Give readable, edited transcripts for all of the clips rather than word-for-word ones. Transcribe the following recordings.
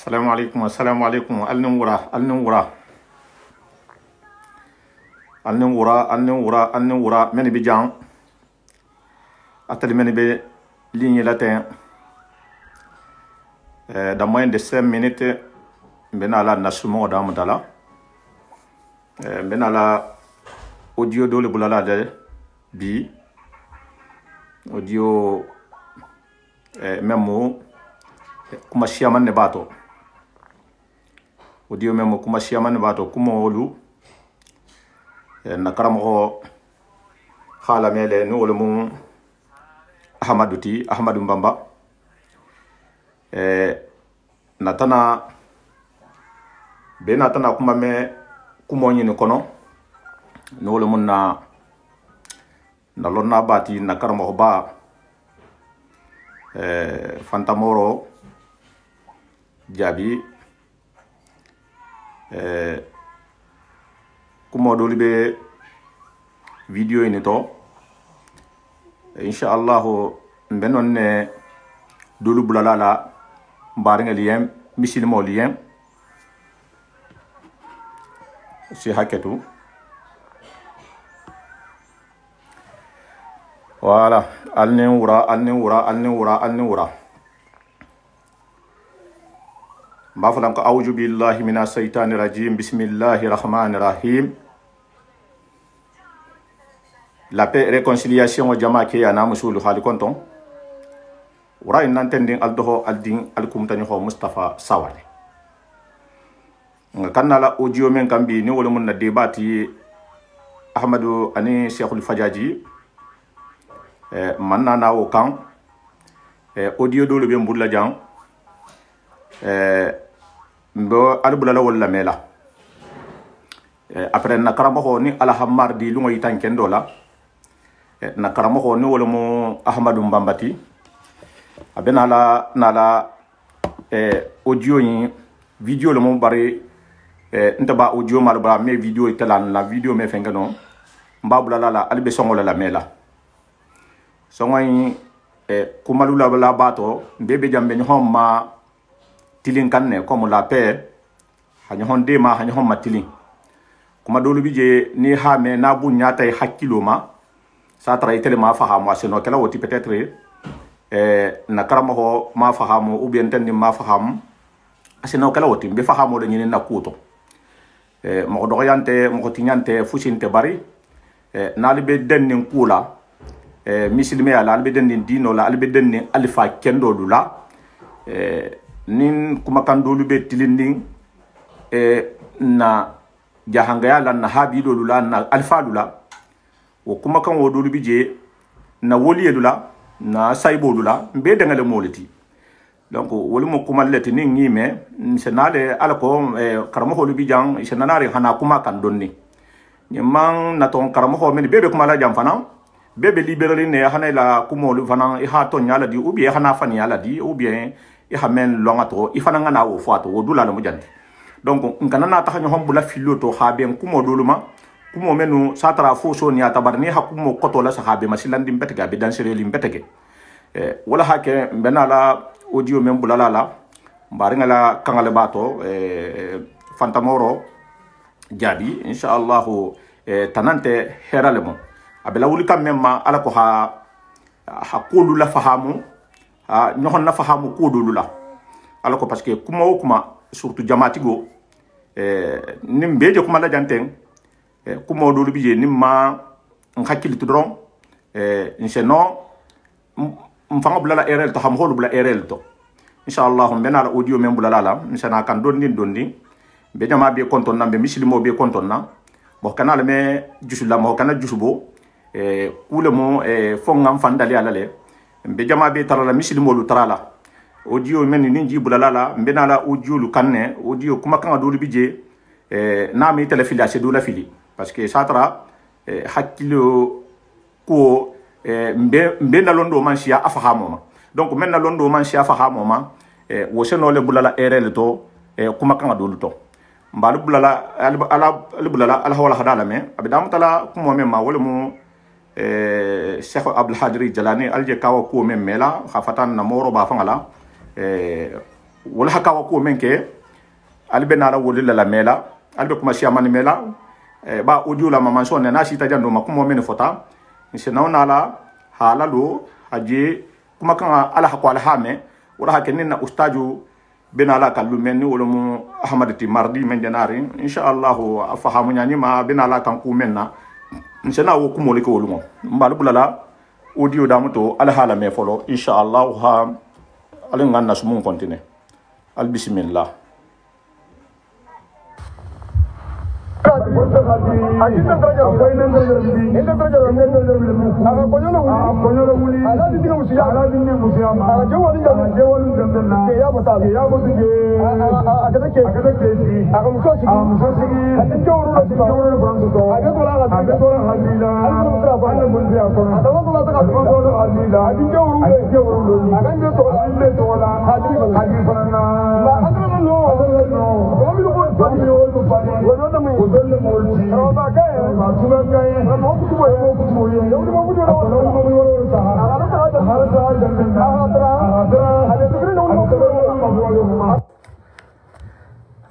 Assalamu alaikum. Alnura. Meni bijan. Atali meni be ligne latin. Dans moins de 5 minutes, benala nasumo damdala. Benala audio dole bulala de bi. Audio memo kuma siaman ne bato. Audio memo kuma siaman ne bato kuma olu na karamo khala mele no mu Ahmadu Mbamba natana benatana kuma me kumo nyini kono no le mun na lonna bati na karamo ba fantamoro jabi kumo doli be video ini to inshallah benon ne dolu bulala mbaringa lien misilmo lien si haketu voilà alnewura bafalam ko awju billahi minas shaitanir rajim bismillahir rahmanir rahim. La paix et réconciliation au jama ke yana musulu hali konton wura inantending aldoho aldin alkumtani ho Mustafa Sawale kanna la audio men kambi ni wala mun na debati Ahmadu ani Cheikhul Fajaji manna na o kan audio dole be mbulla jang mbo albulala wala mela après na karamo ni alhammar di lungo yitanken dola na karamo ni wala mo Ahmadu Mbambati abena la audio yi video le mo bari ntaba audio mal bra me video itelan la video me fengano mbabula la albe songola la mela songoy kumalula la bato bebe jambe ni homma tilin kanne comme la paix hanyo honde ma hanyo homma tilin kuma dolu bije ni ha me na bu nyata hakilo ma sa tra itele ma fahamu aseno kala woti peut-être na karamo ma fahamu ou bien tan ma fahamu aseno kala woti be fahamu de nyini na kuto mo do yante mo tinyante fusinte bari na libe dennin kula misilme ala libe dennin dino la libe dennin alfa kendo dula nin kuma kan dolu be tilinding na jahangaya la na habi dolu na alfa dula o kuma kan wo dolu bije na woli dula na saibo dula be dangale moliti donc woli mo kuma leti ni ngime senale alako karamo holu bijang senanari hana kuma kan donni ni man na ton karamo ho men bebe kuma la jam fana bebe libéré ne hana la kuma lu fana i ha to nyala di ou bien hana fani yala di ou bien i ha men longato i fana ngana wo fato wo dula la mo jandi donc ngana na taxanyo hombula filoto haben kuma doluma kumo menu satara foso ni atabarni hakumo koto la sahabe masilandi mbetega be dansere li mbetege wala hake benala audio men bulala la mbaringa la kangale bato fantamoro jabi inshallah tanante heralemo abela wuli kam memma ala ko hakulu la fahamu nyohon na fahamu kodulu la ala ko parce que kuma surtout jamatigo nimbeje kuma la janteng kumo dolu bije nimma ngakili tudron inseno mfanga bulala RL to ham holu bula RL to inshallah mbena la audio men bulala la insana kan dondi be jama be konton nambe misilimo be konton na bo kanal me jusula mo kana jusubo kule mo fongam fandali ala le be jama be tarala misilimo lu tarala audio men ni ji bulala la mbena la audio lu kanne audio kuma kan dolu bije na mi telefiliation do la fili parce que satra hakilo ko mbe na londo mansia afahamo donc men na londo mansia afahamo ma wo seno le bulala RL to kuma kan dolu to mbalu bulala ala hawala hadala me abidam tala kuma me ma wala mu Cheikh Abdul Hadir Jalani alje kawa ko men mela khafatan na moro ba fangala wala hakawa ko menke albe nala wolila la mela albe kuma siya mani mela ba audio la mama so na sita jando makumo men fota se nauna la halalo haje kuma kan ala hakwa ala hame wala hakenin na ustaju benala kallu menni wala mu ahmad ti mardi men janari inshallah afahamu nyani ma benala kan ku menna nsena wo kumo le ko wolumo mbalu bulala audio damuto ala hala me folo inshallah ha ala nganna sumun kontine al bismillah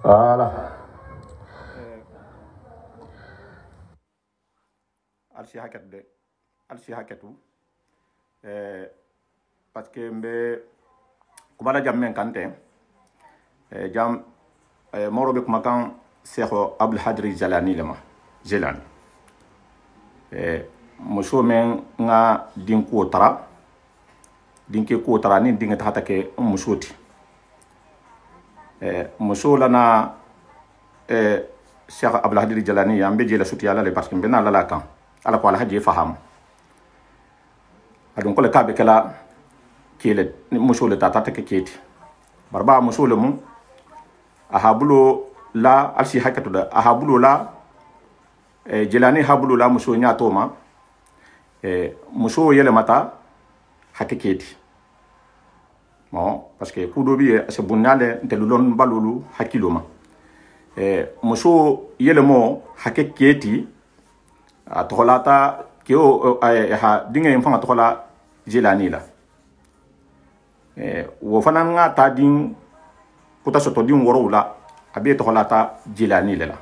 Voilà. Alsi haket de alsi haketu parce que mbe kumala jamen kante jam moro be kuma kan Cheikh Abdul Hadri Jalani lema Jelani muso men nga dinku tara dinke ko tara ni dinga tata ke musoti muso lana Cheikh Abdul Hadri Jalani ambe jela suti ala le parce que bena la kan ala ko ala haji faham adon ko le kabe kala kele muso le tata ke keti barba muso le mu ahabulo la alsi hakatu da ahabulo la Jelani habulo la muso nya toma muso yele mata hakiketi bon parce que kudo bi se bunale ntelulon balulu hakiloma muso yele mo hakiketi atolata keo ha dinga yimfa tola Jelani la wo fanan nga ta din kuta soto din woro la abe tolata Jelani la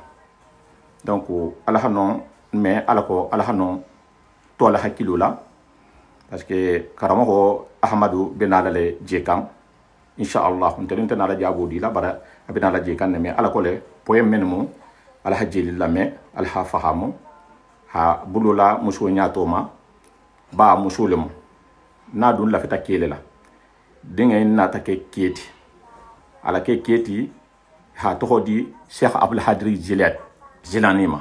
donc ala hanon mais ala ko ala hanon to la hakilo la parce que karamo ko ahmadu benala le jekan inshallah ontelente na la jabo di la bara abina la jekan mais ala ko le poem menmo ala hajili la mais ala ha fahamu ha bulula muso nyato ma ba musulum na dun la fita kele la dinga na ta ke keti ala ke keti ha to di Cheikh Abdul Hadri Jelani ma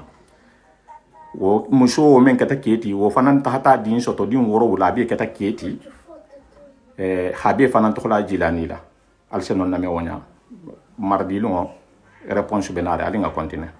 wo muso men kata keti wo fanan tahata din soto din woro wala be kata keti habe fanan to la Jelani la al senon na me wonya mardi lo réponse benare ali nga continuer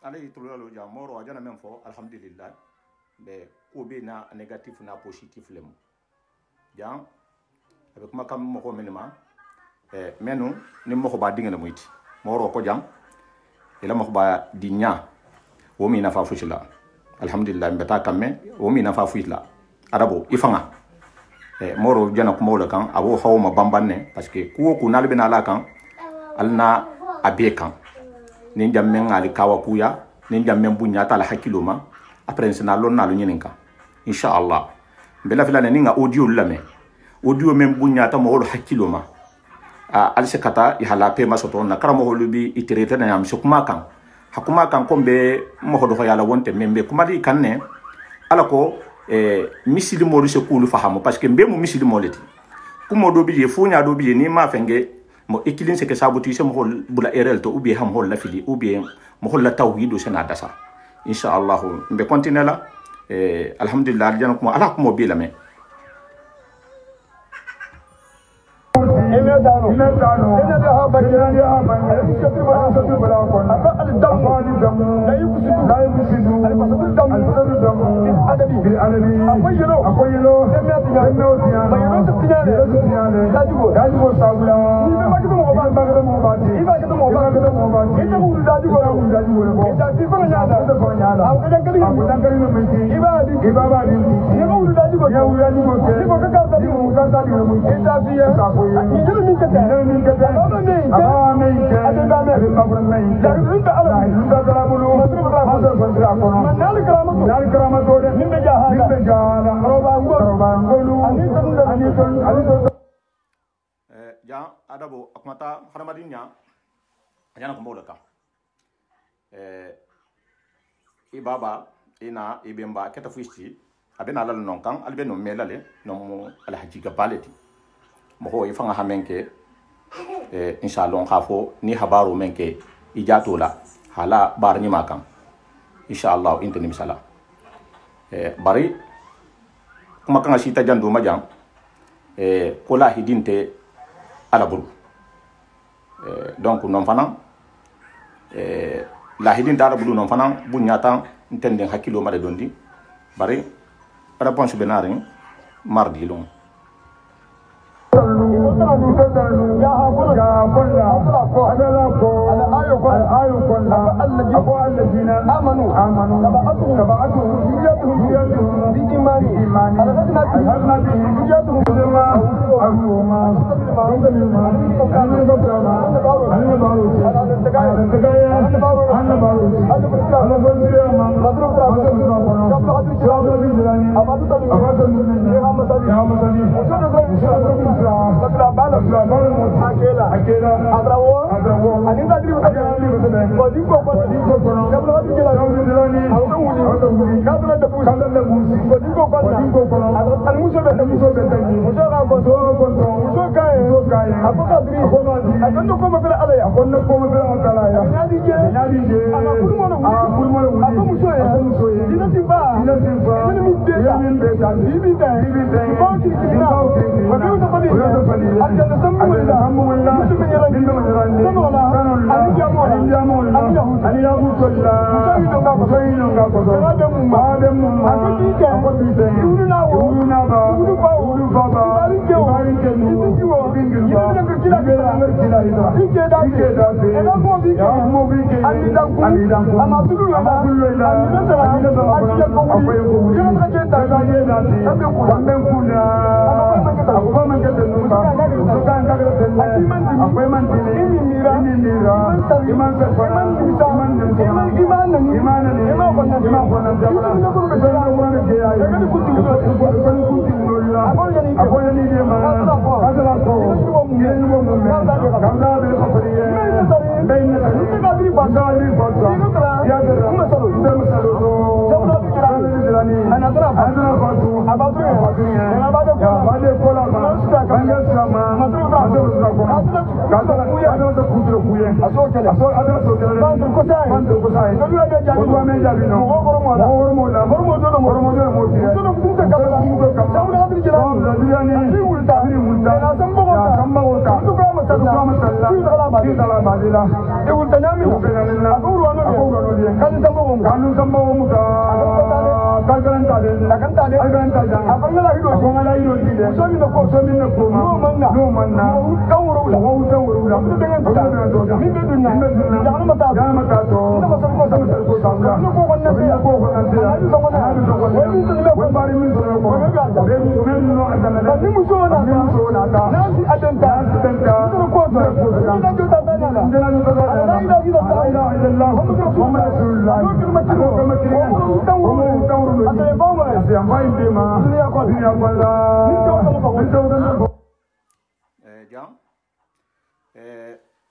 allez trouver le jamoro ajana même fo alhamdulillah be ko be na négatif na positif lem jang avec ma kam mo ko menima menu ni mo ko ba dinga na muyti moro ko jam ila mo ko ba di nya wo mi na fa fushila alhamdulillah mbeta kamme wo mi na fa fushila arabo ifanga moro jana ko mawla kan abo hawma bambanne parce que ko ko nalbe na la kan alna abe kan nin jammen ali kawa kuya nin jammen bunya ta la hakilo ma après sina lon na lu nyininka inshallah bela filane ninga audio lame audio men bunya ta mo hakilo ma al sekata ihala pe masoto na karamo holubi iterete na yam sukuma kan hakuma kan kombe mo hodo yala wonte membe kuma di kanne ala ko misili mo se kulu fahamu parce que mbe mo misili mo leti kumo do bi fu nya do bi ni ma fenge mo ikilin se ke sabuti se mo hol bula erel to ubi ham hol la fili ubi mo hol la tawhid se na dasa inshallah mbe continue la alhamdulillah jana ko ala ko mo bi la me ja adabo akmata haramadinya ajana ko mbola ka ibaba ina ibemba keta fuisti abena lal non kan albe no melale no mo alhaji gabaleti mo ho ifanga hamenke inshallah khafo ni habaru menke ijato la hala bar ni makam inshallah intani misala bari kuma kan sita jandu majam kola hidinte ala buru donc non fana la hidinte ala buru non fana bunyata ntende hakilo made dondi bari réponse benarin mardi long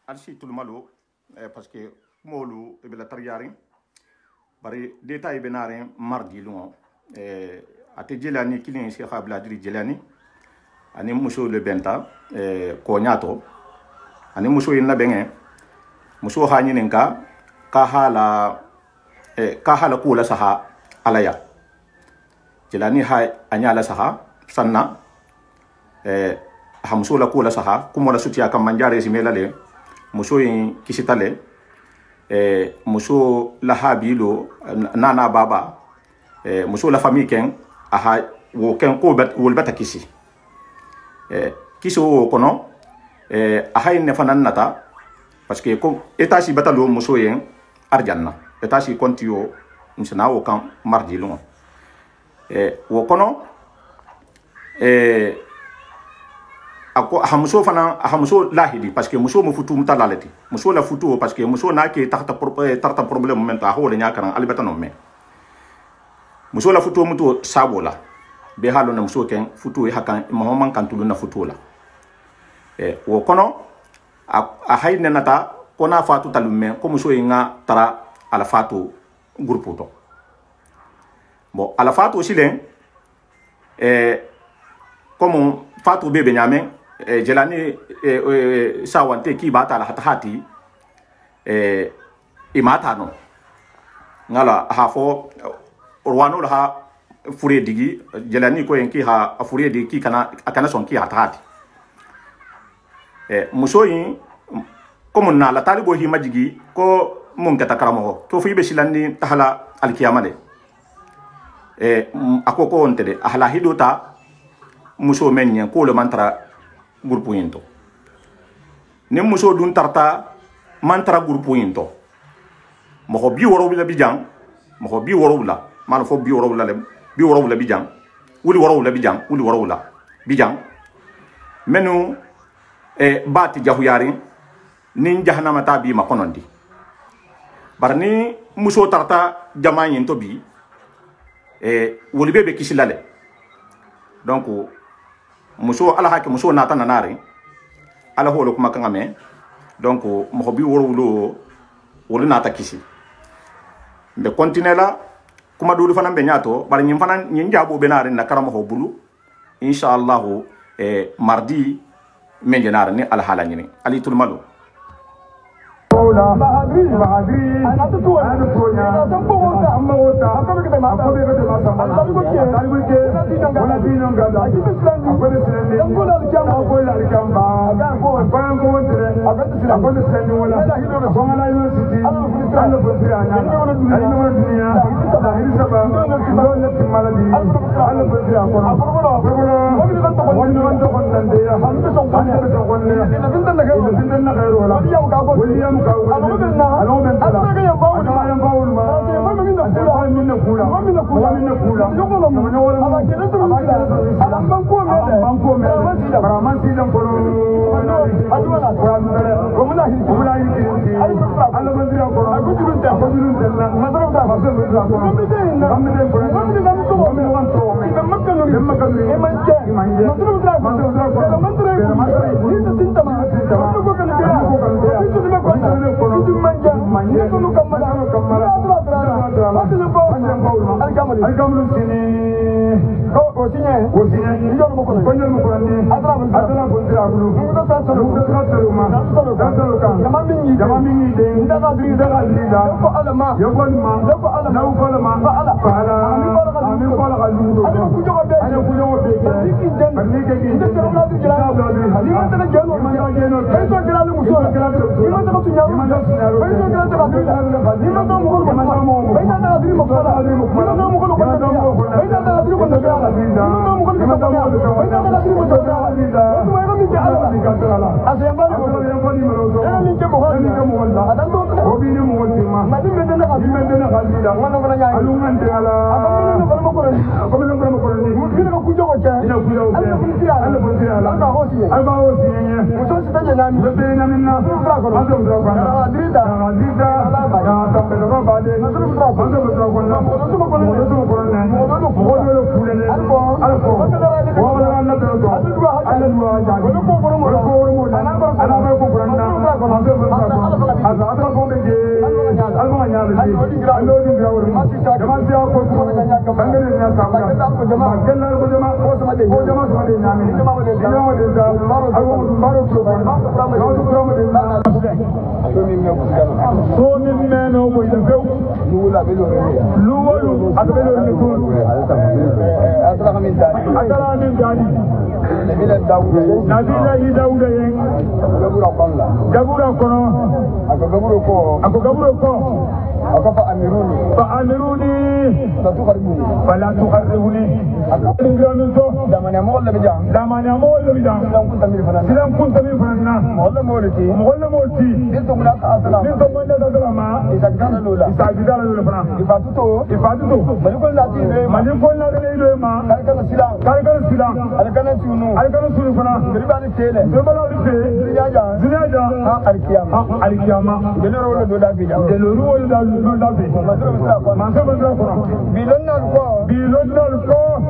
alsi tulmalo parce que molu e bela tariyari bari détail benare mardi lungo ate Jelani kilin Cheikh Abdeladir Jelani ani muso le benta ko nyato ani muso yin la bengen muso ha nyinin ka hala kula saha alaya Jelani ha anya la saha sanna ha muso la kula saha kuma la sutiya kan manjare simela le muso yin kisitale muso la habilo nana baba muso la famille ken aha wo ken ko wol bata kisi kiso wo kono aha ne fanan nata parce que ko eta si bata lo muso yen arjanna eta si kontio msana wo kan mardi lo wo kono ako hamso fana hamso lahidi parce que muso mo futu mutalalati muso la futu parce que muso na ke tarta problème men ta hole nya kan albata no me muso la futu mutu sabola be halo na muso ken futu e hakan mohamman kan tulu na futu la wo kono a hayne nata kona fatu talume ko muso inga tara ala fatu groupe to bon ala fatu silen comme fatu bebe nyame Jelani sawante ki bata la hatahati imata no ngala ha fo orwano la ha fure digi Jelani ko en ki ha fure digi ki kana son ki hatahati muso yin comme na la talibo hi majigi ko mun kata karamo ko fu be silandi tahala alkiyama de akoko onte de ahla hidota muso menyen ko le mantra groupe yinto ne muso dun tarta mantra groupe yinto mo bi woro la bijang mo bi woro la man fo bi woro la bi woro la bijang wuli woro la bijang wuli woro la bijang menu bati jahu yari nin jahannama ta bi ma konondi barni muso tarta jama yinto bi wuli bebe kisilale donc muso ala hake muso nata nanare ala holo kuma kan ame donc mo bi woro wolo nata kisi be continuela kuma dulu fana be nyato bar nyim fana nyin jabo benare na karamo ho bulu inshallah mardi men jenare ni ala hala nyini ali tulmalu Bahadri, anak tu tuanya, sama otak, apa kita masak, apa kita mana tinang gada, apa Islam, yang pun ada jam, apa ada jam, apa yang kau cakap, apa Islam wala, Bangla University, Allah bersihnya, Allah dunia, lahir sabah, Allah timaladi, Allah bersih apa wanita konten dia, hamil songkanya, kita nak wala, William kau, alo ben tala, ada yang baul ma, ada minna kula, alam bangku mele, beraman sidang kono, Allah bersih apa, aku turun jalan, ya samu jama'a kenan ko jama'a ko sama de nyami jama'a de da ayo baro to ba ma ko from de na so min me no ko de few luwala be lo re luwolu akbelo ni to atara min dani nabila Dawuda yen gabura kono ako gaburo ko ako fa amiruni fala tuqarribuni akadin to damani mo wala bijam silam kunta mi fanna wala molti dinto mula ka asala ma isagdana lula fana ifatuto malikol na de ma kalkal silam alkana sunu fana ribani tele zuniaja alkiyama deloro wala do da bi manso bilonna ko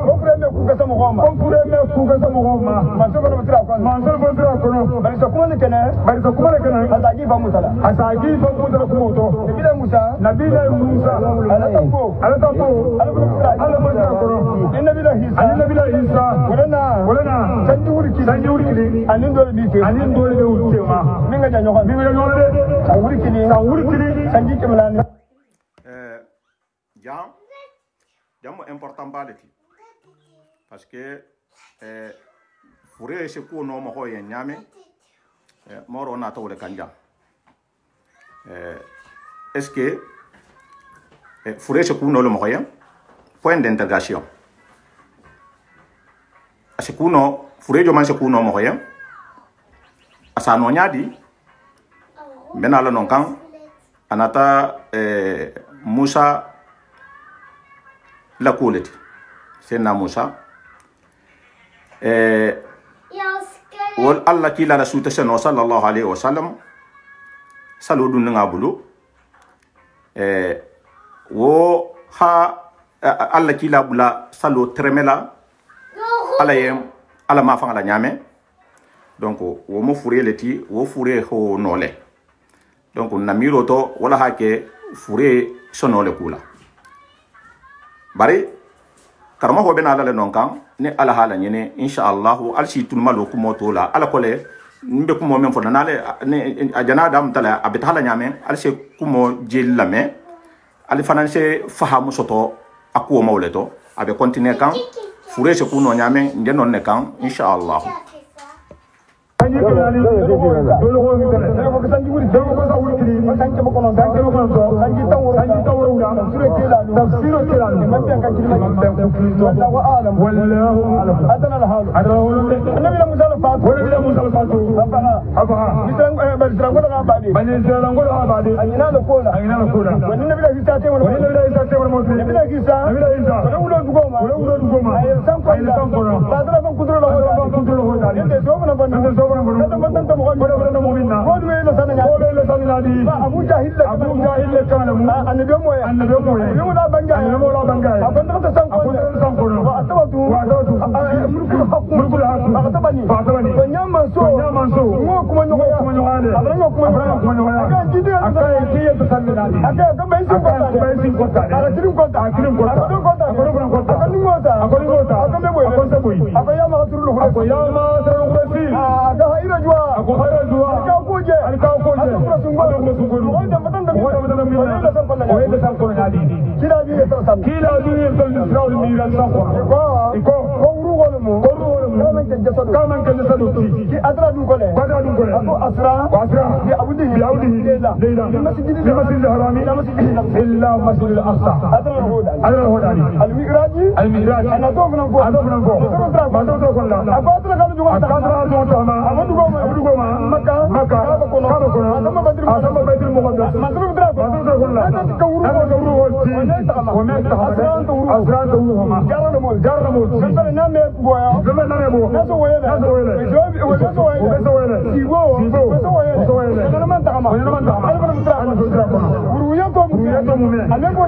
ko preme ku ka samo goma manso ko bari so kuma ne kana asagi fa mutala ko to nabila Musa ala tampo ala nabila Isa wala sanji wuri kili anin dole be wuce ma minga janyo de wuri kili sanji kimlani jamu important baleti parce que fure se ko no mo hoye nyame moro na to le kanja est-ce que fure se ko no le mo hoye point d'interrogation ase kuno fure jo man se kuno mo hoye asa no nyadi benala non kan anata Musa la quality sena Musa wal Allah kila rasul seno sallallahu alaihi wasallam saludun nga bulu wo ha Allah kila bula salo tremela ala ma fanga la nyame donc wo mo fure leti wo fure ho nole donc namiro to wala hake fure sonole kula bari karma ho bena ala non kan ni ala hala nyene inshallah al shi tun malo ko moto la ala kole mbe ko mo men fo nale ni ajana dam tala abitala nyame al she ko mo jilla me al fananse fahamu soto akuo mawleto abe continuer kan fure se kuno nyame ndenon ne kan inshallah Abu Jahil kana mu annabi mo la bangaya abanda ta sanko wa atawatu mulkul hakum atabani nyama so mo kuma nyoale abran kuma nyoale aka jide aka kiye to sanna aka ga bensin kota ara kirim kota aka ningota aka meboy aka yama turulu khasi aka hayra jwa aka koje asama baitul muqaddas masruf draba hada kawru asran turuhuma jarra mo sabana name boya naso wele sibo kana man takama ruyato mume ameko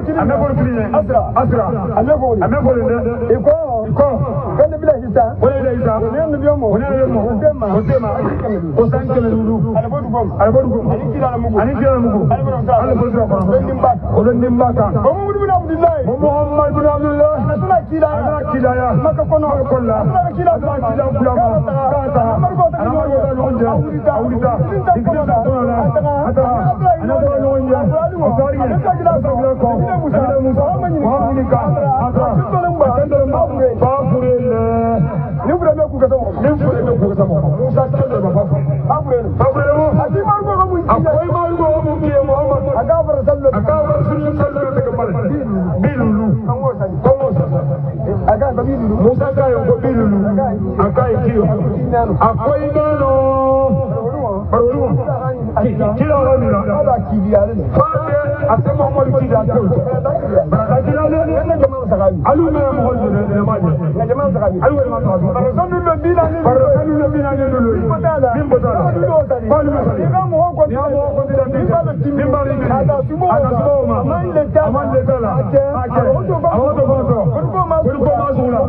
kline asra ameko le iko kana bila hisa wala biyomo tema osanke lulu albodu gom ani kila mugu ala bodro ko nimba kan Abdullah Muhammad bin Abdullah natuna kila ya maka kono kolla kila kula kata amargo ta lonja awita ikisa tola ata anado lonja asari kila ko Musa Muhammad ata bafurele ni bura me ku ka samo Musa tele bafurele mo ati margo ko mun akoy margo mo ke Muhammad akafar sallallahu te kamal bilulu aga bilulu Musa ka yo ko bilulu akai kiyo akoy gano barulu kila ronira ada kibiyale fate ate Muhammad kibiyale barakila ne jamaa sagabi alu me mo hoje ne maje ne jamaa sagabi alu me ma sagabi barakulu bina ne lulu bimbotala balu me sagabi ga mo ko bimbari ada sumo amande tala ake awoto foto kuruko mazula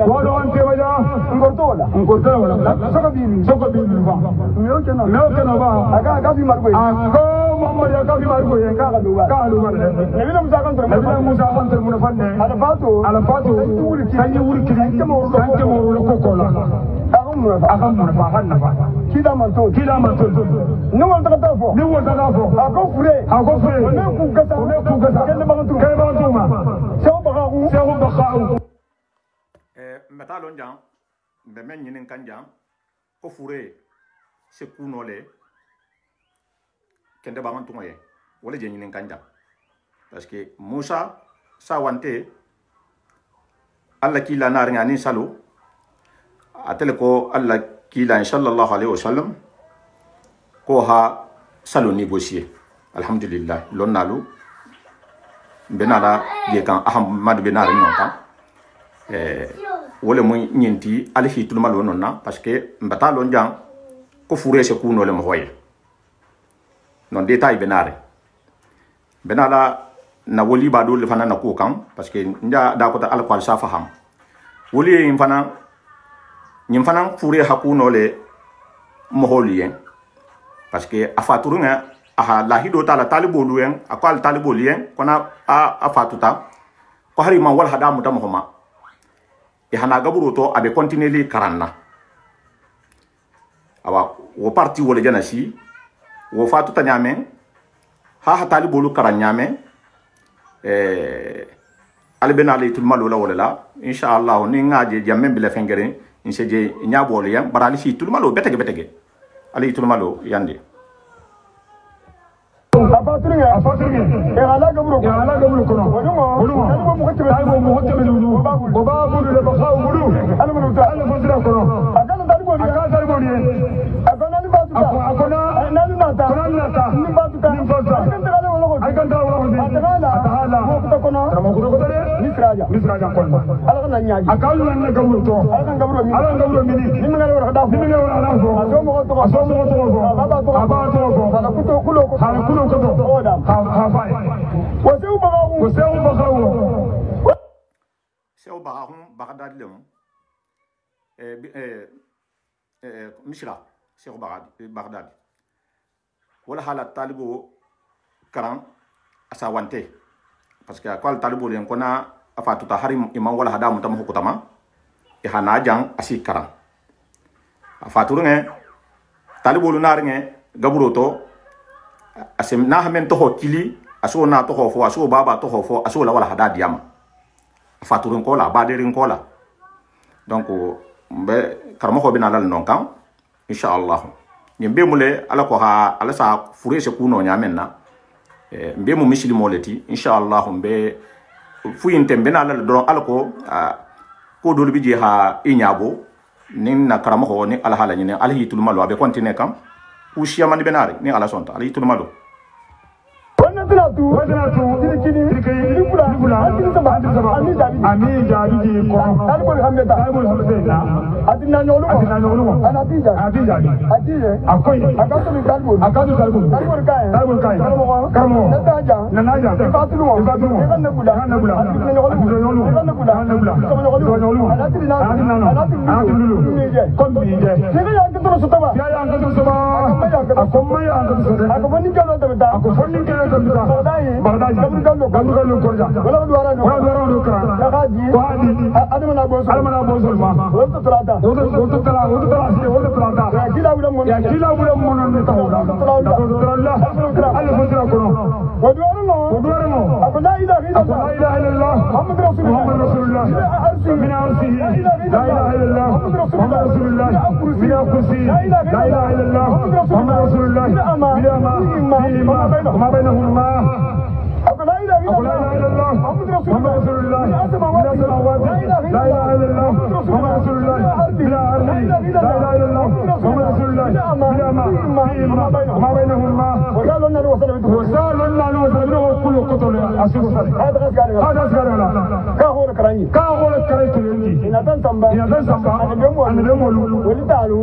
wado ante waja ngortola soko bibi ba meokena ba aga bi margo ako Muhammad aga bi margo yen ka duwa nabi Musa kan tur mun fanne ala fatu sanyi wurki sanke mo ko kola akan mun fa hanna fa kida man to ni won ta fo ako fure ne ku gasa kelle ba tu ma sew bakau metalon jang be men nyinin kanjang ko fure se kunole kende ba man tu ngoye wala je nyinin kanjang parce que Musa sawante Allah kila nar ngani salu atele ko Allah kila sallallahu alaihi wasallam ko ha salu négocier alhamdulillah lonnalu benala ye kan Ahmad benara non kan wala mo nyenti alfi tulma lo nonna parce que mbata lon jang ko fure se kuno le mo hoye non détail benala na woli ba do le fana na ko kan parce que nda da ko ta alquran sa faham woli yin fana nyim fana fure hakuno le mo holien parce que afaturunga aha lahido tala talibolu yen akwal talibolu yen kona afatuta ko hari man wal hada mutam homa e hana gaburo to abe continuer karanna awa wo parti wala janasi wo fatuta nyame ha talibolu karanyame albena laytul malola wala inshallah ni ngaje jamme bila fengere inseje nyabolo yan barali fi tul malo betege alaytul malo yande afatringe e ala gabro kono wonu taybo mo hotte melu bo babu le bakhaw mudu ala manu ta ala fazira kono akana dalbodi akana ni batu akona nani nata ni batu ni fazza akanda wala atahala mo kono misraja kono ala kana nyaaji akalu nan gabro to ala gabro mini ni ngale wala dafu asomo to aba to ala kulo ko odam waseu bagawu seu bagawu bagdad lem mishra seu bagdad wala halat talibo karam asawante parce que kwal talibo len kona afatu taharim imam wala hadamu tam hukutama e hana jang asi karam afatu nge talibo lunarnge gaburoto asem na hamen to hokili aso na to hofo aso baba to hofo aso la wala hada diam faturun kola badirin kola donc be karmo ko bina lal non kan inshallah nyembe mule ala ko ha ala sa fureshe kuno nyamenna mbe mu muslimo leti inshallah mbe fuyinte bina lal don ala ko do bi je ha inyabo nin na karamo ko ni ala hala ni ala hitul malo be continue kan ushia mani benari ni ala sonta ali tulu malo wadanatu dirikini nibula ami jabi ko talibul hamdata adina nyolu anatija akoy akadu kai karmo nanaja fatulu nabula anatulu kombi je sebe ya ngitoro sotaba ako maya anda sode ako fonni kalo tamita ako fonni kalo tamita bagdadi galu galu korja wala duara do kra kaji ko hadi adamana bosul ma wonto trata ya kila bulan monon ne tawda Allah kono ودوار مو أكو لا إله إلا الله محمد رسول الله من عرشه لا إله إلا الله محمد رسول الله من أنفسه لا إله إلا الله محمد رسول الله من أمامه وما بينهما أكو لا إله إلا الله محمد رسول الله من السماوات لا إله إلا الله محمد رسول الله من أرضه لا إله إلا الله محمد رسول الله من أمامه وما بينهما وقالوا لنا وصل كل قطر أسير صدق هذا أسكار ولا كهول كراني تلني إن أتن سامبا أنا بيمولو ولتالو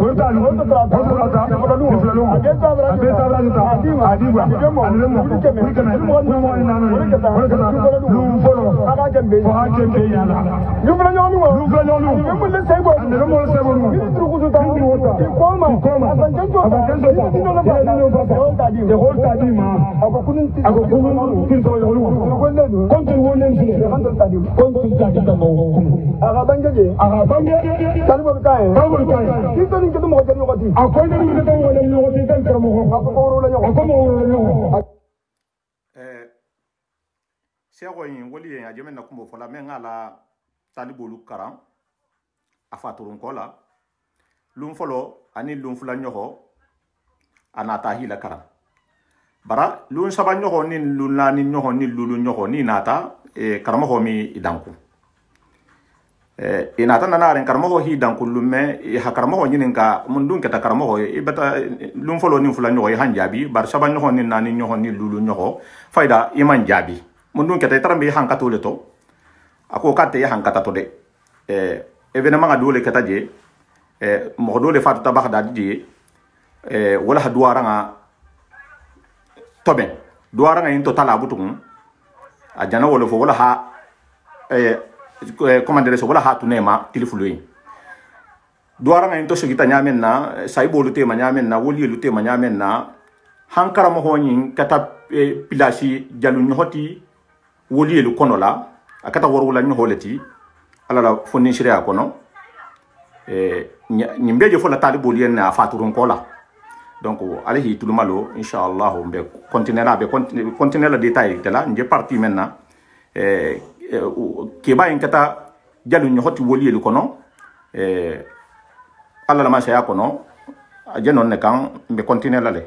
يفللو أبيت أبرازتا عديبا أنا بيمولو لوم فلو فهاكم بيانا يفللو يمولو سيبو أنا بيمولو سيبو يكوما يقول تاديما أكو كنت كنت أغابانجي تلبو كاي كيتو نكتو موجود نوتي أكو نكتو ولا نوتي كان كرمو أكو لا نيو سيغوين ولي يا جمنا كومو فلا من على تالبو لوكاران afaturun kola lum folo ani lum fula nyoho anata hila kara bara lum saba nyoho ni lunani nyoho ni lulu nyoho ni nata karamo ho mi idanku inata nanaren karamo ho hi danku lumme ha karamo ho nyininka mundun keta karamo ho ibata lum folo ni fula nyoho hanjabi bar saba nyoho ni nani nyoho ni lulu nyoho faida iman jabi mundun keta tarambe hankato leto ako kate hankata to de événement dole kata je mo dole fatu tabakh da di wala ha duara nga toben duara nga in total abutum a jana wala fo wala ha comment dire wala ha tunema tilifului duara nga in to sugita nyamen na saybo lute ma nyamen na woli lute ma nyamen na hankara mo honi kata pilasi jalu nyoti woli lu konola akata worwula nyoholeti alala fonni shiriya kono nyimbeje fo la talibo lien na faturun kola donc alayhi tulumalo inshallah be continuer la détail de là nje parti maintenant ke ba en kata jalu nyoti woli lu kono alala ma shaya kono ajenon ne kan be continuer la le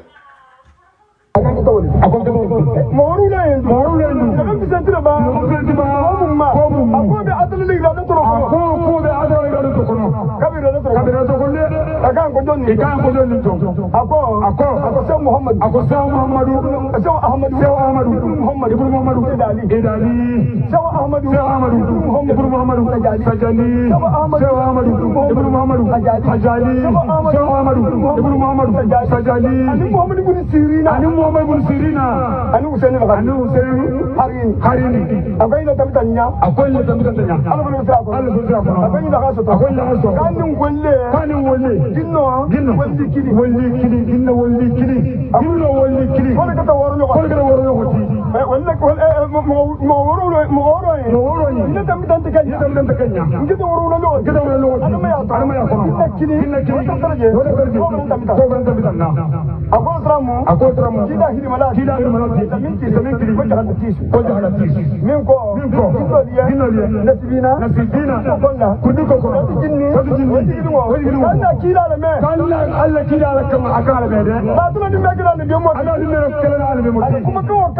anu Hussein harini akwai da tabtanya akwai da haso kanin golle jinno walli kili ko ka ta woro hoti walla ina tamtan takanya ngito woro lo anu ma ya kono kili ko tarje ko tamtan na ako tramu kida hirmala samin kili ko jahan tisu min ko nasibina kudu ko jinni kana kila la me kana alla kila la kama akala be de ba tuna ni megala ni demo ala ni me kala ala be mo kuma ko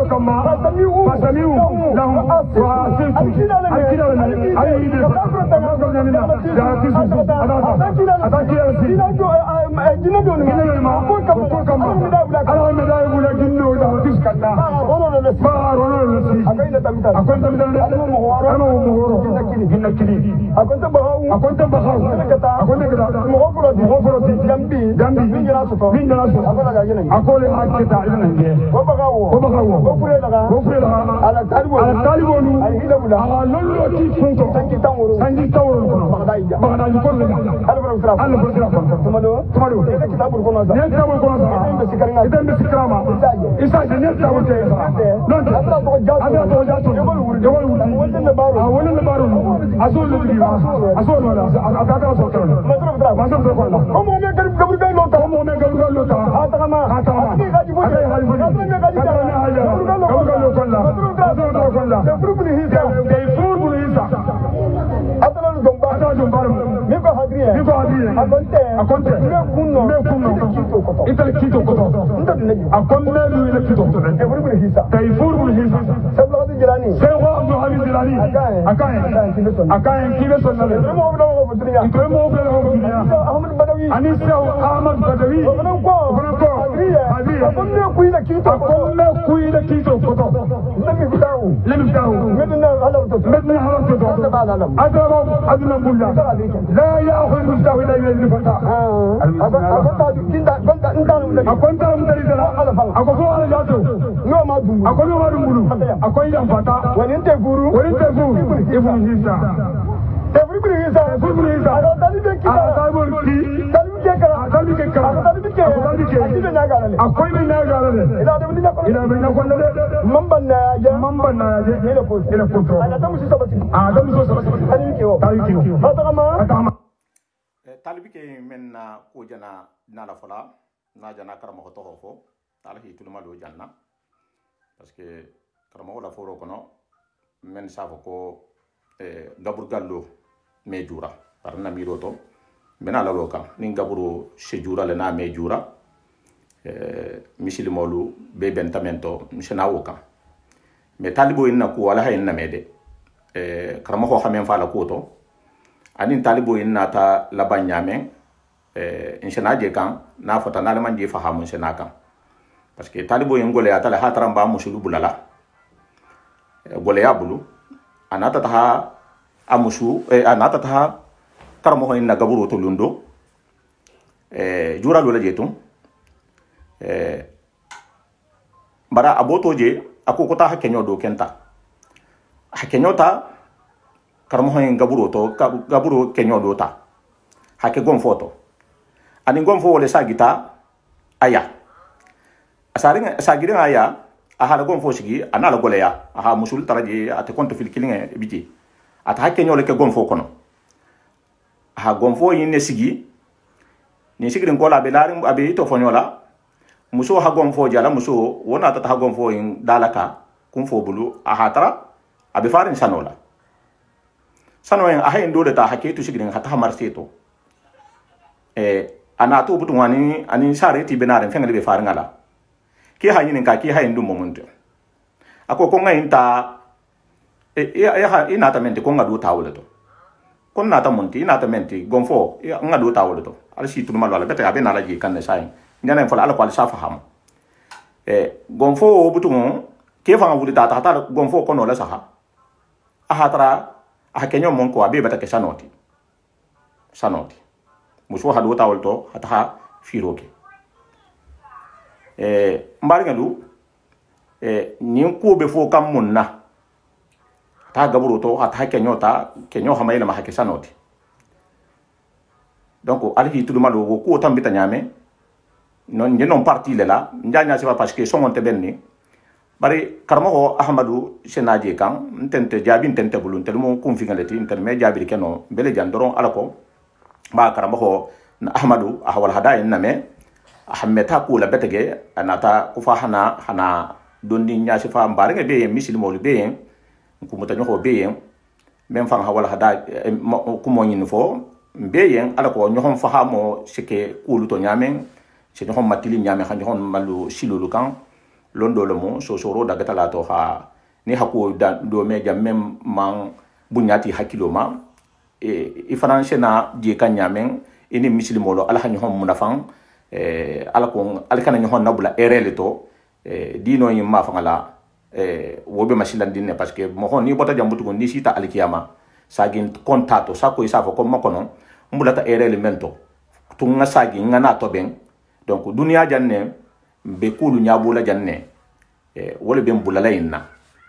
kama fasamiu lahum wa asifu akila la me ayi de da tisu ada jinna do ni ma ko kama ala me da bula jinno da tisu kana أكنت بدل أنا ومهورو هنا كلي أكنت بخاو أكنت كذا مغفرتي jambi min jara so akole hakita ina nge ko bagawo ko fure daga ala talibo nu ala lollo ti funko sanji tawro ko bagada ko ala bro ko tumado ne kitabul ko sa idan be sikrama isa ne tawo te non abra to jato yobol wulde ne baro azul atata so kan masam so kan ko mo me gabru ga lota atama ni gaji bo me gaji gabru ga kolla furubul hisa atala jombaru mi ko hadriye akonte me kunno ital kito ko akonne lu ile kito to ne furubul hisa sabla gadi jilani Sheikh Abdul Hamid Jilani akaye kibe sonnale mo Ahmad Badawi ani Sheikh Ahmad Badawi ko hadriye akonne kuila kito ko lemi fitawu medna halarto adna bulla la ya'khudh miftahu ila yadi fata akonta mutari dala akofo ala jato no ma dumbulu akoy yam fata wonin te furu ibn hisa ala talibe kita talibe ke akoy be nagalale ila be nagalale mamban na je ila ko ala tamu sabati talibe talibi ke men na ko jana na la fala na jana karama ko to fo talahi tulma do janna parce que karama ko la foro kono men safo ko gabur gallo me jura par na miro to mena la loka ni gaburu se jura le na me jura misili molu be bentamento misena woka me talibo inna ko wala hayna mede karama ko xamen fa la ko to anin talibo inna ta labanyame insana je kan na fota na man je fahamu insana kan parce que talibo yin gole atala hataram ba musulu bulala gole ya bulu anata ta amusu anata ta karamo ho inna gaburo to lundo jura lo la jetum bara aboto je akoko ta hakenyo do kenta hakenyo ta karamo ho gaburo kenyo do ta hake gon foto ani gon fo wala sagita aya sagirin aya aha gon fo sigi ana la goleya aha musul taraje ate konto fil kilinge biji ata hakke nyole ke gon fo kono aha gon fo yin ne sigi ni sigirin kola be larim abe to fo nyola muso ha gon fo jala muso wona ta ha gon fo yin dalaka kun fo bulu aha tara abe farin sanola sanoyen aha yin dole ta hakke to sigirin hata marseto ana to butu wani ani sare ti benare fengale be farin ala ki ha yin ka ki ha yin dum momonto ako ko ngai ta ina ta mente ko ngadu tawle to kon na ta monti ina ta mente gonfo ngadu tawle to al shi tu mal wala beta abe na la ji kan ne sai nyana fala ala kwal safa ham gonfo butu mo ke fa ngudi ta gonfo ko no la saha aha tara aha kenyo mon ko abe beta ke sanoti muso hadu tawle to hata firoke mbarga lu nyin ko be fo kam munna ta gaburo to ata kenyo hamayla ma hake sanoti donc alhi tudu malo ko tambita nyame non non parti lela njanya c'est pas parce que son onte benni bari karmo ahmadu senaje kan ntente jabi ntente bulun telmo konfingaleti intel me jabi keno bele jandoron alako ba karmo ahmadu ahwal hadayen name ahameta ko la betege anata ko fa hana dondi nyaasi fa mbarenge be misil molu be ko muta nyoko be même fa hawal hada ko mo nyin fo be yen ala ko nyohon fa ha mo sike ko luto nyamen se nyohon matili nyame ha nyohon malu silulu kan londo le mo so soro daga tala to ha ni hako do me jam mem man bunyati hakilo ma e français na je kan nyamen ini misil molo ala ha nyohon munafan ala ko alkana nyohon nabula erele to dino yimma fangala wobe masilan dinne parce que mo hon ni bota jambutu ko ni sita alkiyama sagin kontato sako isa fo ko makono mbulata erele mento tunga sagi ngana to ben donc dunia janne be kulu nyabola janne wala ben bulala inna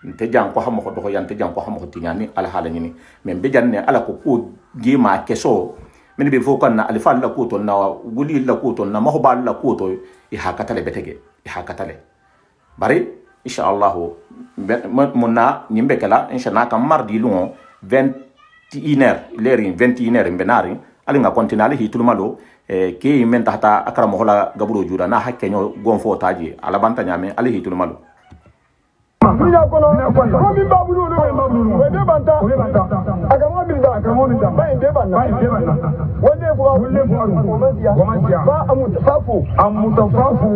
nte jang ko hamo ko do yante jang ko hamo ko tingani ala hala nyini men be janne ala ko gima keso men be fo kan na alfa la ko to na guli la ko to na mo ba la ko to i hakatale betege i hakatale bari inshallah munna nyimbe kala inshallah kam mardi lungo 21h leri 21h benari ali nga kontinale hitul malo ke men tahta akramo hola gaburo jura na hakke nyo gonfo taji ala banta nyame ali hitul malo dunya kono ko min babulu no we de banta agamo min da ba inde banna wonde fo womansiya ba amutafafu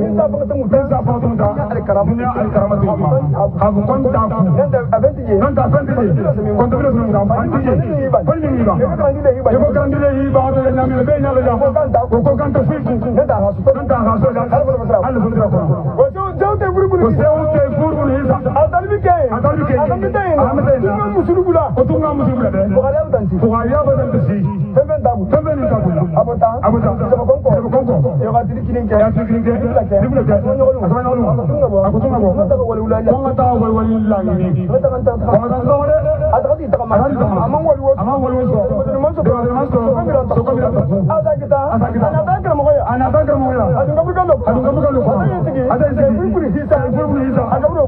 insa fa tumta al karamatu abu konta nanda abentije konta bilo no da bantije falmi ba ko kandile hi ba to na mi be nyalo ja ko kanta fiku nanda hasu al fundra ko jawte guruguru hisa adalbi ke tunga musulubula de ko ya badan si temben ni kabula abota konko yo ga dirikinin ke ya dirikinin ke dibula ke akutunga bo konga ta wali langi konga ta wale adati ta kama amang wali so so kamira asa kita ana ta mo ya adunga bugalo ada ise buri hisa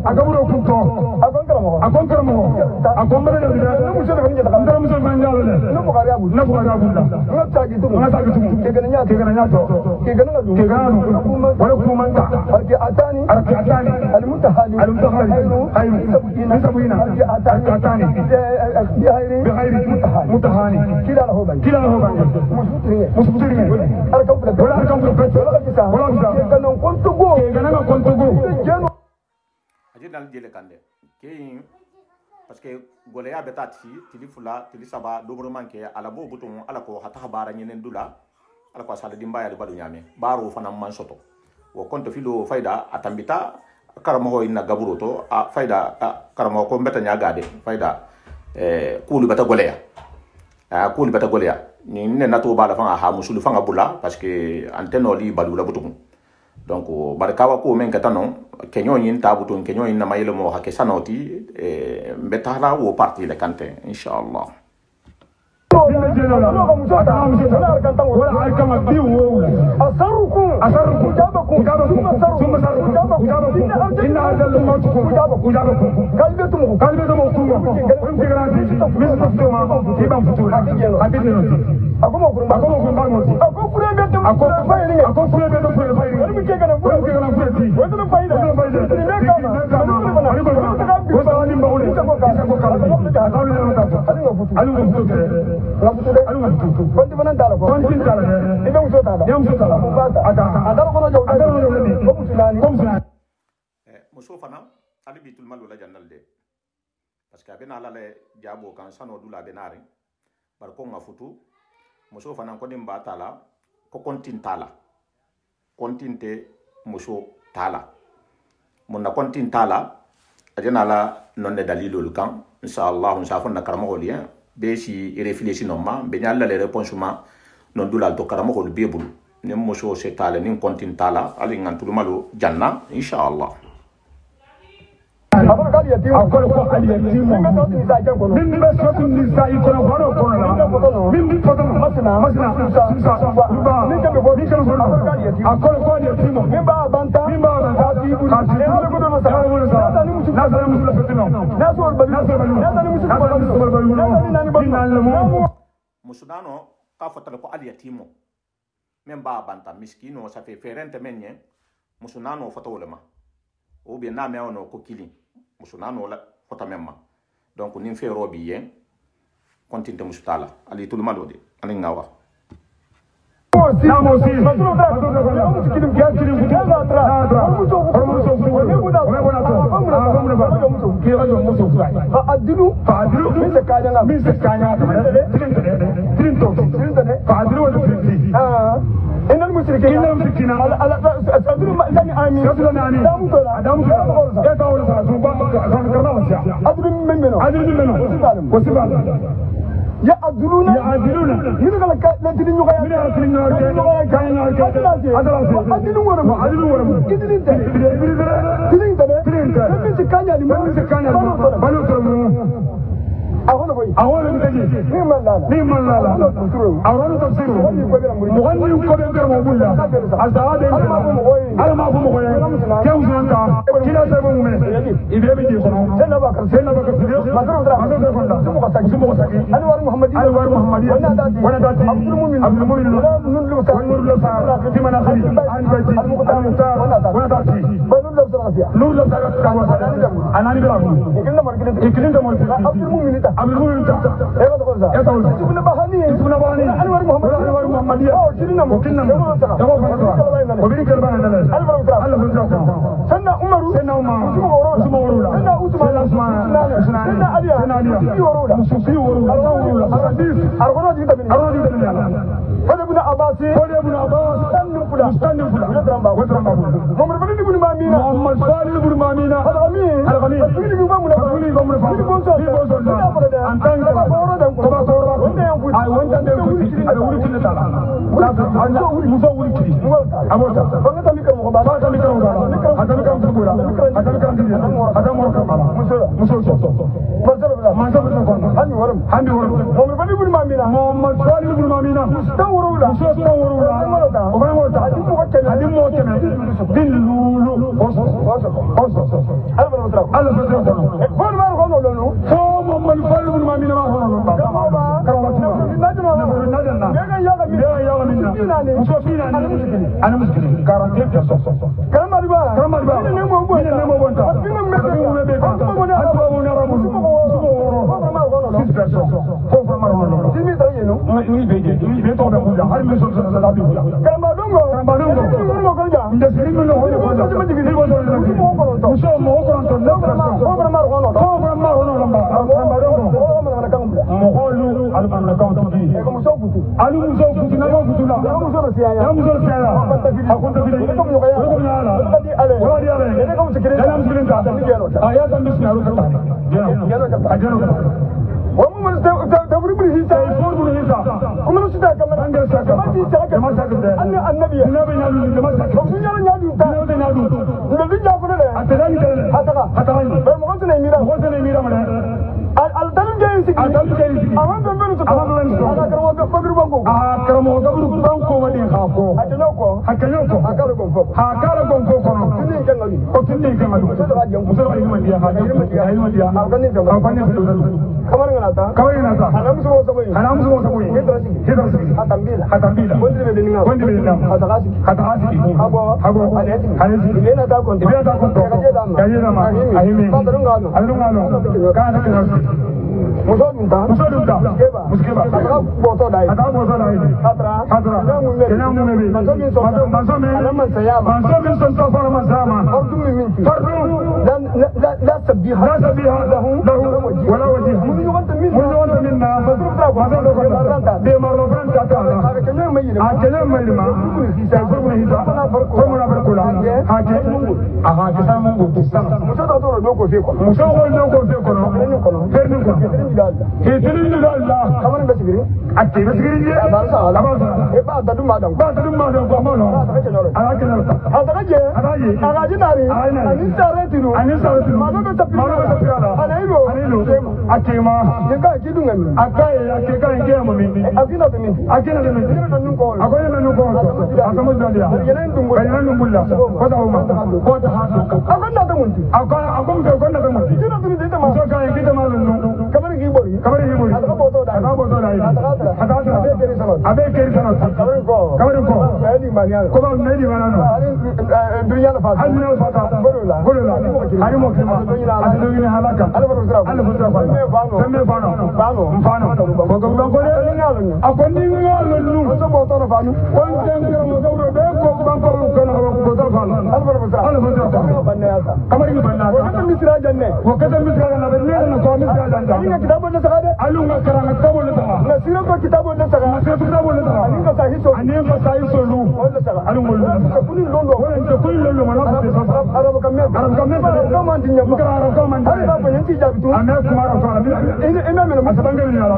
agaburo kunto akonkara mo akombere de na muso de ngata ndara muso manjalo de na bugari abu ngata gitu ke ganya to ke gana wala kumanta arki atani almutahali hayru sabina arki atani bi hayri mutahani kila lahu ban musutiri arkam wala bisa ke gana kontugo ajinal jele kande ke parce que goleya betati tili fula tili saba dobro manke ala bo butum ala ko hata habara nyenen dula ala ko sala dimba ya badu nyame baro fana man soto wo konto filo fayda atambita karamo ho inna gaburo to a fayda karamo ko mbeta nyagade fayda kulu bata goleya ni ne nato bala fanga ha musulu fanga bula parce que anteno li badula butum donc barkawa ko men katano kenyo yin tabuto kenyo yin na mayelo mo hake sanoti mbetala wo parti le kante inshallah muso fana ali bitul mal wala jannal de parce que abena la le jabo kan sano dula benari bar ko nga futu muso fana ko dimba tala ko kontinte muso tala munna kontintala ajana la nonne dalilul kan inshallah on safon na karamo holien be si réfléchir non ma be nyalla les réponses ma non dula to karamo hol bebul ne muso se tala nin kontintala ali ngantul malo janna inshallah akol ko aliyatimo min be sotu ni sa ikono baro kono la min bi foto masina min ke bo min ke bo akol ko aliyatimo min ba banta ti bu ni ala ko do sa na ni musu la fetino na so balu na ni musu balu na ni balu musudano ka fotal ko aliyatimo min ba banta miskino sa fe ferente menye musunano foto wolema ou bien na me ono ko kili musunano la fota memma donc nin fe robi yen kontinte musutala ali tul malode ani ngawa إن المشركين على أدري ما يعني آمين أدام أدري من منه وسبال يعدلون من قال لا تدين يغير من أكل النار كائن أدرس عدل ورم عدل ورم تدين كان يعني بلو ترمو أقول بتجي نيم لا أقول تفسير مغني كبير موجودا أزاد على ما هو مغني كم سنة كلا سبعة إذا بيجي سنة بكر سمو سكي أنوار محمدي وانا داتي عبد المؤمن ونور لسا في مناخري المختار وانا داتي نور لسا كواسا أنا نبرم إكلم دمر عبد المؤمن يا تقول اسمنا بهاني أنوار محمدي وكنا وبين كربان الله سنة عمر سمو ورولا سنة عثمان سنة علي مسوسي ورولا أرغنا جدا من فلابن عباس مستنف فلا محمد فلان بن مامينا محمد فلان بن مامينا الغني أنتان كبا صورة أي وانت تقول أنا أقول كل تعالى أنا مزور كذي أبوتا فأنت ميكرم غبارة هذا ميكرم تقولا هذا ميكرم تجي هذا مركب على مسول ما زال بتقول هني ورم محمد فلان بن مامينا مستورولا وكان موتا هذه موتا دين لولو الله بتقول فون ما ركون لولو فون محمد فلان بن مامينا ما هو أنا مسكين كارانتين كسر كلام أربعة من بونتا لا سبيح له ولا وجيه منا arabu kamme man dinya ba arabu man hari ba fonye ti jabi tu ame kuma arabu kala ina mena masabanga ni ala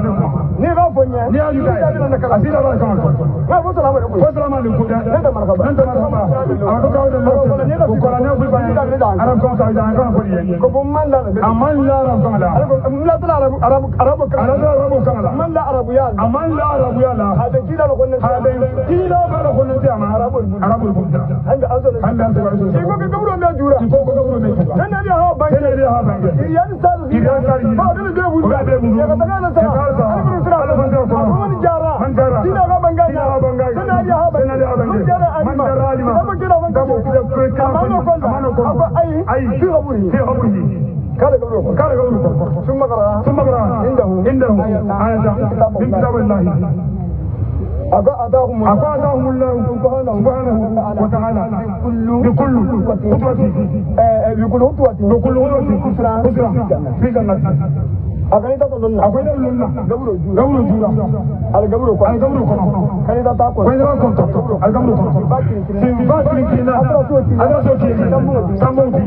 ne ba fonye ni ayu da na kala asira ba kan ma bo salamu alaikum wa salamu alaikum ne da marhaba arabu ka da ko kola ne bu ba arabu ka da kan ko ni ko bo man la aman la arabu kala arabu kala man la arabu ya aman la arabu ya la hada kila ko ne hada kila ba ko ne ta ma arabu handa azo ne ko gabro me jura ko gabro me nan ne ha bangi yan sal ba da be bu ya ka tagana sa arabu sura man jara dina ga banga nan ne ha bangi man jara alima ko kira banga ko ai fi haburi kala gabro ثم قرأ عنده آية من كتاب الله أفادهم الله سبحانه وتعالى بكل خطوة في جنة أكني تقولون قبل جورا على قبل كني تقول سيمباتي كنا هذا سوتي ساموتي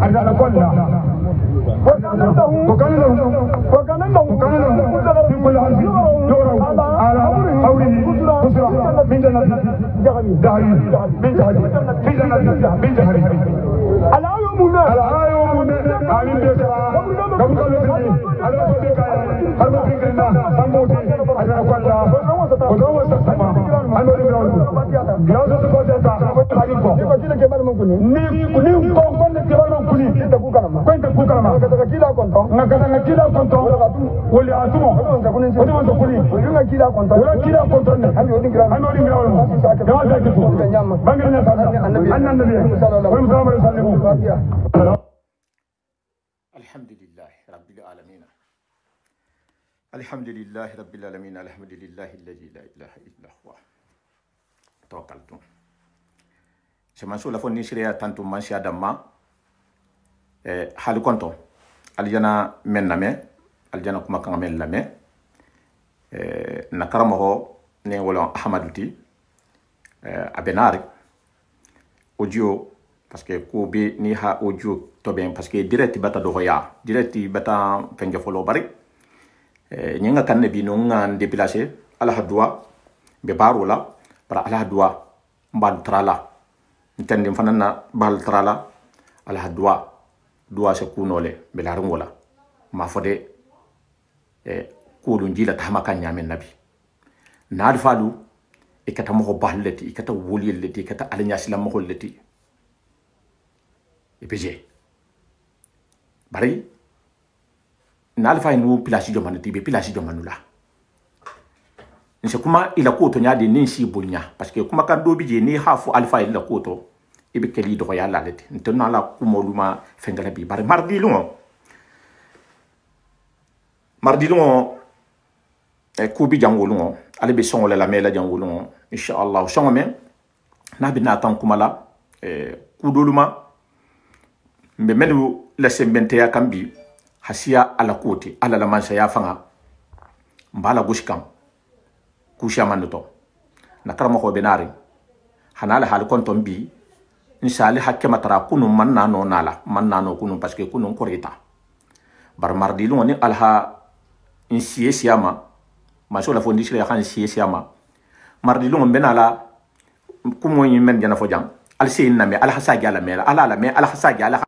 هذا كله وكان له في كل حرف يقرأ على حوله بسرعة من جنة دهري من جهري في جنة من جهري الآيومون آمين بيكرا قبل كله على صديق هرب بيكرنا سموتي أجر كلا ودوا سما أمر بيرون جاوز تقولتا حقيقة نيم كون كبار كوني كنت كوكرما نكذا كيلا كنتو ولي أتومو ودوا تقولي ولا كيلا كنتو هم يودين جراون جاوز تقول بانغنا أن النبي ومسلم يسلموا الحمد لله رب العالمين الحمد لله رب العالمين الحمد لله الذي لا إله إلا هو توكلت سما سولا فوني سريا تانتو مانشا دما حال كونتو الجنا من نامي الجنا كما كان من لامي نكرمه ني ولا احمدتي ابناري audio parce que ko be ni ha audio to ben parce que direct bata do ya direct bata fenge folo bari ñi nga kan bi no nga déplacer ala hadwa be barola para ala hadwa mbal trala ntende fanana bal trala ala hadwa dua se kunole be la ngola ma fode ko dun jila tahma kan nyamen nabi naad fadu e kata mo balleti e kata woliyeleti e kata alanya silam mo holleti e beje bari naal fay no pilasi jomanati be pilasi jomanula nse kuma ila ko to nyaade nin si bolnya parce que kuma kan do bije ni hafu alfa ila ko to e be keli do ya laleti ntona la kuma luma fengala bi bari mardi lungo e ko bi jangolungo ale be songola la mela jangolungo inshallah songo men na bi na tan kuma la ku doluma mbe melu la sembente ya kambi hasiya ala koti ala la mansa ya fanga mbala gushkam kusha manduto na karama ko benari hanala hal konton bi inshallah hakke matara kunu manna no nala manna no kunu parce que kunu korita bar mardi lu ni alha insiye siama ma so la fondi sire ya kan insiye siama mardi lu benala kumo yin men jana fo jang al sey na me al hasaji ala mela ala la me al hasaji ala